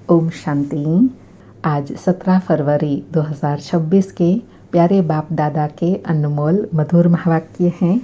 ओम शांति। आज 17 फरवरी 2026 के प्यारे बाप दादा के अनमोल मधुर महावाक्य हैं।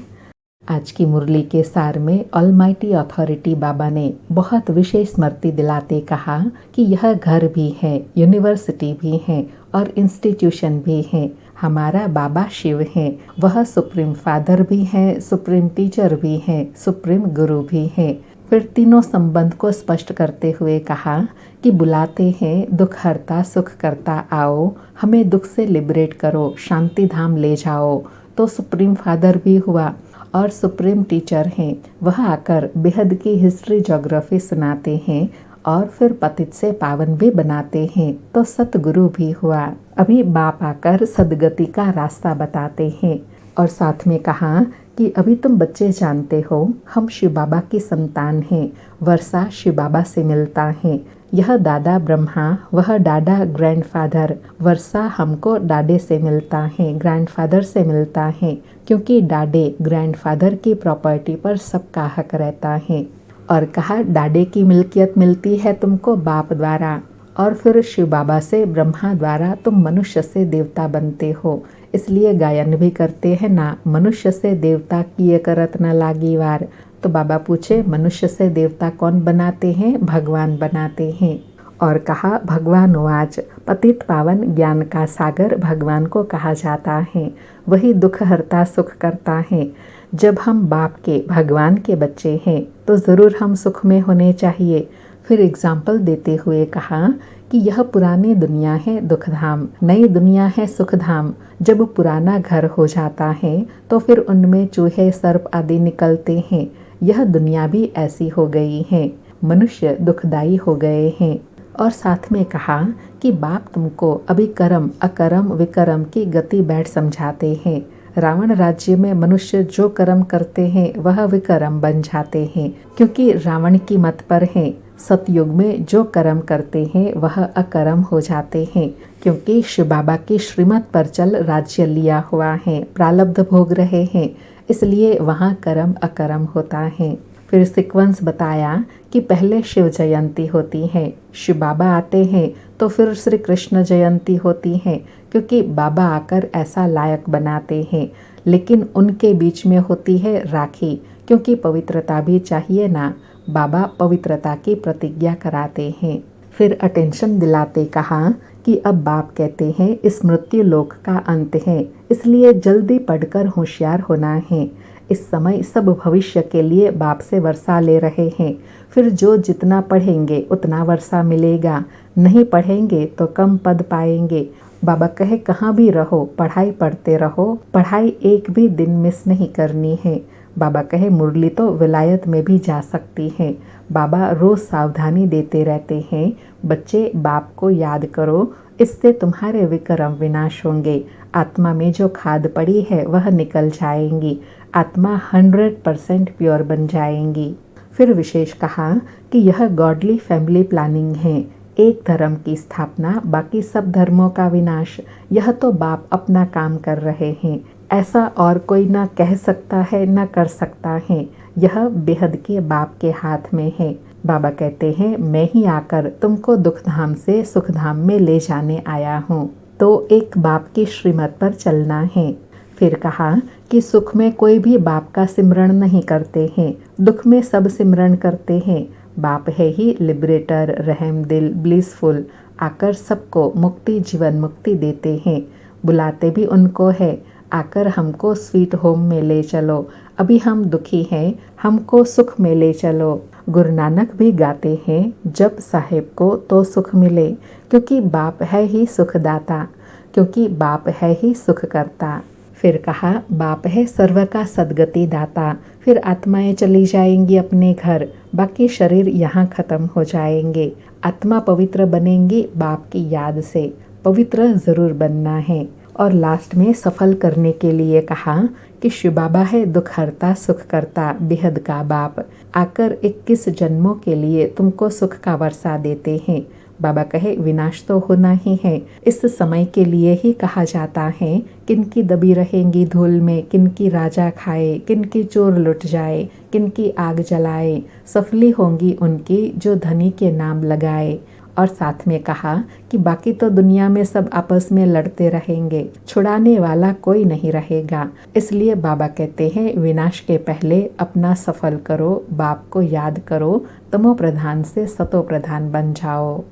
आज की मुरली के सार में ऑलमाइटी अथॉरिटी बाबा ने बहुत विशेष स्मृति दिलाते कहा कि यह घर भी है, यूनिवर्सिटी भी है और इंस्टीट्यूशन भी है। हमारा बाबा शिव है, वह सुप्रीम फादर भी है, सुप्रीम टीचर भी है, सुप्रीम गुरु भी है। फिर तीनों संबंध को स्पष्ट करते हुए कहा कि बुलाते हैं दुख हरता सुख करता आओ, हमें दुख से लिबरेट करो, शांति धाम ले जाओ। तो सुप्रीम फादर भी हुआ और सुप्रीम टीचर हैं, वह आकर बेहद की हिस्ट्री ज्योग्राफी सुनाते हैं और फिर पतित से पावन भी बनाते हैं। तो सतगुरु भी हुआ। अभी बाप आकर सदगति का रास्ता बताते हैं और साथ में कहा कि अभी तुम बच्चे जानते हो हम शिव बाबा की संतान हैं, वर्षा शिव बाबा से मिलता है। यह दादा ब्रह्मा, वह डाडा ग्रैंडफादर, वर्षा हमको डाडे से मिलता है, ग्रैंडफादर से मिलता है, क्योंकि डाडे ग्रैंडफादर की प्रॉपर्टी पर सबका हक रहता है। और कहा डाडे की मिल्कियत मिलती है तुमको बाप द्वारा, और फिर शिव बाबा से ब्रह्मा द्वारा तुम मनुष्य से देवता बनते हो। इसलिए गायन भी करते हैं ना, मनुष्य से देवता किए करत न लागी वार। तो बाबा पूछे मनुष्य से देवता कौन बनाते हैं? भगवान बनाते हैं। और कहा भगवान वाच, पतित पावन ज्ञान का सागर भगवान को कहा जाता है, वही दुख हरता सुख करता है। जब हम बाप के भगवान के बच्चे हैं तो ज़रूर हम सुख में होने चाहिए। फिर एग्जाम्पल देते हुए कहा कि यह पुरानी दुनिया है दुखधाम, नई दुनिया है सुखधाम। जब पुराना घर हो जाता है तो फिर उनमें चूहे सर्प आदि निकलते हैं। यह दुनिया भी ऐसी हो गई है, मनुष्य दुखदाई हो गए हैं। और साथ में कहा कि बाप तुमको अभी कर्म अकर्म विकर्म की गति बैठ समझाते हैं। रावण राज्य में मनुष्य जो कर्म करते हैं वह विकर्म बन जाते हैं, क्योंकि रावण की मत पर है। सतयुग में जो कर्म करते हैं वह अकर्म हो जाते हैं, क्योंकि शिव बाबा की श्रीमत पर चल राज्य लिया हुआ है, प्रारब्ध भोग रहे हैं, इसलिए वहाँ कर्म अकर्म होता है। फिर सीक्वेंस बताया कि पहले शिव जयंती होती है, शिव बाबा आते हैं तो फिर श्री कृष्ण जयंती होती है, क्योंकि बाबा आकर ऐसा लायक बनाते हैं। लेकिन उनके बीच में होती है राखी, क्योंकि पवित्रता भी चाहिए ना। बाबा पवित्रता की प्रतिज्ञा कराते हैं। फिर अटेंशन दिलाते कहा कि अब बाप कहते हैं इस मृत्यु लोक का अंत है, इसलिए जल्दी पढ़कर होशियार होना है। इस समय सब भविष्य के लिए बाप से वर्षा ले रहे हैं। फिर जो जितना पढ़ेंगे उतना वर्षा मिलेगा, नहीं पढ़ेंगे तो कम पद पाएंगे। बाबा कहे कहाँ भी रहो पढ़ाई पढ़ते रहो, पढ़ाई एक भी दिन मिस नहीं करनी है। बाबा कहे मुरली तो विलायत में भी जा सकती है। बाबा रोज सावधानी देते रहते हैं, बच्चे बाप को याद करो, इससे तुम्हारे विकर्म विनाश होंगे। आत्मा में जो खाद पड़ी है वह निकल जाएंगी, आत्मा 100% प्योर बन जाएंगी। फिर विशेष कहा कि यह गॉडली फैमिली प्लानिंग है, एक धर्म की स्थापना, बाकी सब धर्मों का विनाश। यह तो बाप अपना काम कर रहे हैं, ऐसा और कोई ना कह सकता है ना कर सकता है। यह बेहद के बाप के हाथ में है। बाबा कहते हैं मैं ही आकर तुमको दुखधाम से सुखधाम में ले जाने आया हूँ, तो एक बाप की श्रीमत पर चलना है। फिर कहा कि सुख में कोई भी बाप का सिमरण नहीं करते हैं, दुख में सब सिमरण करते हैं। बाप है ही लिबरेटर, रहम दिल, ब्लिसफुल, आकर सबको मुक्ति जीवन मुक्ति देते हैं। बुलाते भी उनको है, आकर हमको स्वीट होम में ले चलो, अभी हम दुखी हैं, हमको सुख में ले चलो। गुरु नानक भी गाते हैं जब साहेब को तो सुख मिले, क्योंकि बाप है ही सुखदाता, क्योंकि बाप है ही सुख करता। फिर कहा बाप है सर्व का सदगति दाता। फिर आत्माएं चली जाएंगी अपने घर, बाकी शरीर यहाँ खत्म हो जाएंगे। आत्मा पवित्र बनेंगी बाप की याद से, पवित्र ज़रूर बनना है। और लास्ट में सफल करने के लिए कहा कि शिव बाबा है दुख हरता सुख करता, बेहद का बाप आकर 21 जन्मों के लिए तुमको सुख का वर्षा देते हैं। बाबा कहे विनाश तो होना ही है, इस समय के लिए ही कहा जाता है किनकी दबी रहेंगी धूल में, किनकी राजा खाए, किनकी चोर लुट जाए, किनकी आग जलाए। सफली होंगी उनकी जो धनी के नाम लगाए। और साथ में कहा कि बाकी तो दुनिया में सब आपस में लड़ते रहेंगे, छुड़ाने वाला कोई नहीं रहेगा। इसलिए बाबा कहते हैं विनाश के पहले अपना सफल करो, बाप को याद करो, तमो प्रधान से सतो प्रधान बन जाओ।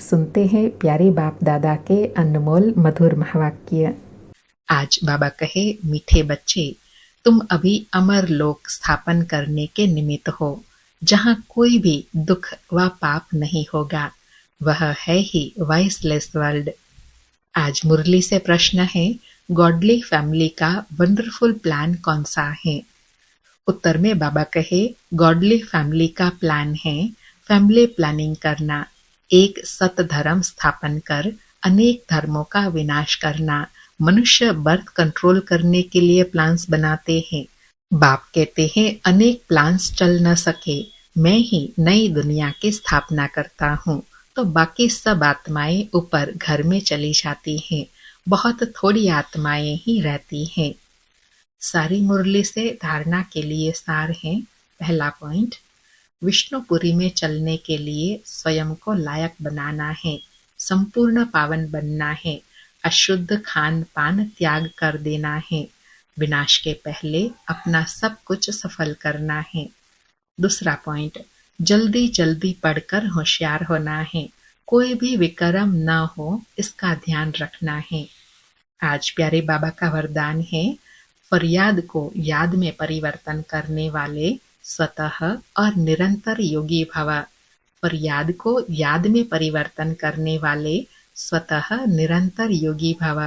सुनते हैं प्यारे बाप दादा के अनमोल मधुर महावाक्य। आज बाबा कहे, मीठे बच्चे, तुम अभी अमर लोक स्थापन करने के निमित्त हो, जहाँ कोई भी दुख व पाप नहीं होगा। वह है ही वाइसलेस वर्ल्ड। आज मुरली से प्रश्न है, गॉडली फैमिली का वंडरफुल प्लान कौन सा है? उत्तर में बाबा कहे, गॉडली फैमिली का प्लान है फैमिली प्लानिंग करना, एक सत धर्म स्थापन कर अनेक धर्मों का विनाश करना। मनुष्य बर्थ कंट्रोल करने के लिए प्लान्स बनाते हैं। बाप कहते हैं अनेक प्लान्स चल न सके, मैं ही नई दुनिया की स्थापना करता हूँ, तो बाकी सब आत्माएं ऊपर घर में चली जाती हैं, बहुत थोड़ी आत्माएं ही रहती हैं। सारी मुरली से धारणा के लिए सार है। पहला पॉइंट, विष्णुपुरी में चलने के लिए स्वयं को लायक बनाना है, संपूर्ण पावन बनना है, अशुद्ध खान पान त्याग कर देना है, विनाश के पहले अपना सब कुछ सफल करना है। दूसरा पॉइंट, जल्दी जल्दी पढ़कर होशियार होना है, कोई भी विक्रम न हो इसका ध्यान रखना है। आज प्यारे बाबा का वरदान है, फरियाद को याद में परिवर्तन करने वाले स्वतः और निरंतर योगी भव। फरियाद को याद में परिवर्तन करने वाले स्वतः निरंतर योगी भव।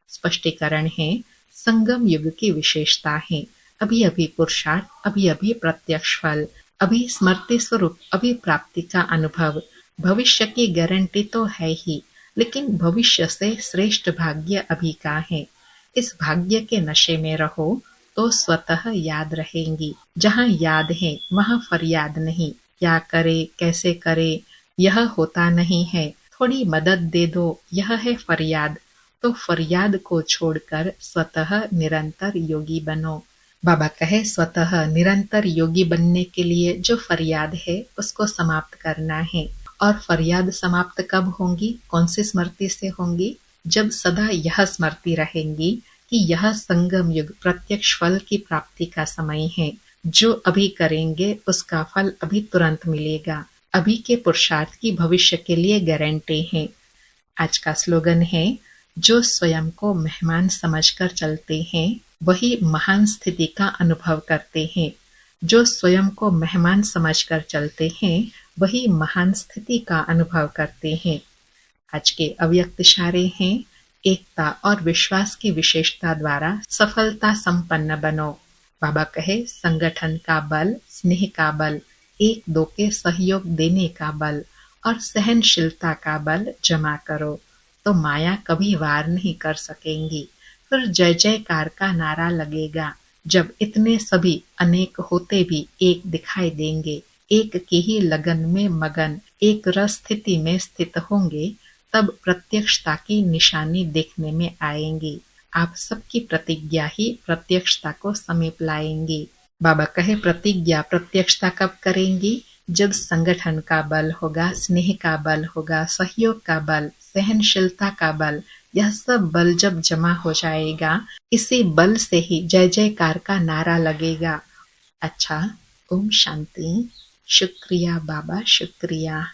स्पष्टीकरण है, संगम युग की विशेषता है, अभी अभी पुरुषार्थ, अभी अभी प्रत्यक्ष फल, अभी स्मृति स्वरूप, अभी प्राप्ति का अनुभव। भविष्य की गारंटी तो है ही, लेकिन भविष्य से श्रेष्ठ भाग्य अभी का है। इस भाग्य के नशे में रहो तो स्वतः याद रहेंगी। जहाँ याद है वहाँ फरियाद नहीं। क्या करे, कैसे करे, यह होता नहीं है, थोड़ी मदद दे दो, यह है फरियाद। तो फरियाद को छोड़कर स्वतः निरंतर योगी बनो। बाबा कहे, स्वतः निरंतर योगी बनने के लिए जो फरियाद है उसको समाप्त करना है। और फरियाद समाप्त कब होंगी, कौन सी स्मृति से होंगी? जब सदा यह स्मृति रहेंगी कि यह संगम युग प्रत्यक्ष फल की प्राप्ति का समय है। जो अभी करेंगे उसका फल अभी तुरंत मिलेगा। अभी के पुरुषार्थ की भविष्य के लिए गारंटी है। आज का स्लोगन है, जो स्वयं को मेहमान समझकर चलते हैं वही महान स्थिति का अनुभव करते हैं। जो स्वयं को मेहमान समझकर चलते हैं वही महान स्थिति का अनुभव करते हैं। आज के अव्यक्त इशारे हैं, एकता और विश्वास की विशेषता द्वारा सफलता संपन्न बनो। बाबा कहे, संगठन का बल, स्नेह का बल, एक दो के सहयोग देने का बल और सहनशीलता का बल जमा करो तो माया कभी वार नहीं कर सकेंगी। फिर जय जयकार का नारा लगेगा। जब इतने सभी अनेक होते भी एक दिखाई देंगे, एक की ही लगन में मगन, एक रस स्थिति में स्थित होंगे, तब प्रत्यक्षता की निशानी देखने में आएंगी। आप सबकी प्रतिज्ञा ही प्रत्यक्षता को समीप लाएंगी। बाबा कहे, प्रतिज्ञा प्रत्यक्षता कब करेंगी? जब संगठन का बल होगा, स्नेह का बल होगा, सहयोग का बल, सहनशीलता का बल, यह सब बल जब जमा हो जाएगा, इसी बल से ही जय जयकार का नारा लगेगा। अच्छा, ओम शांति। शुक्रिया बाबा, शुक्रिया।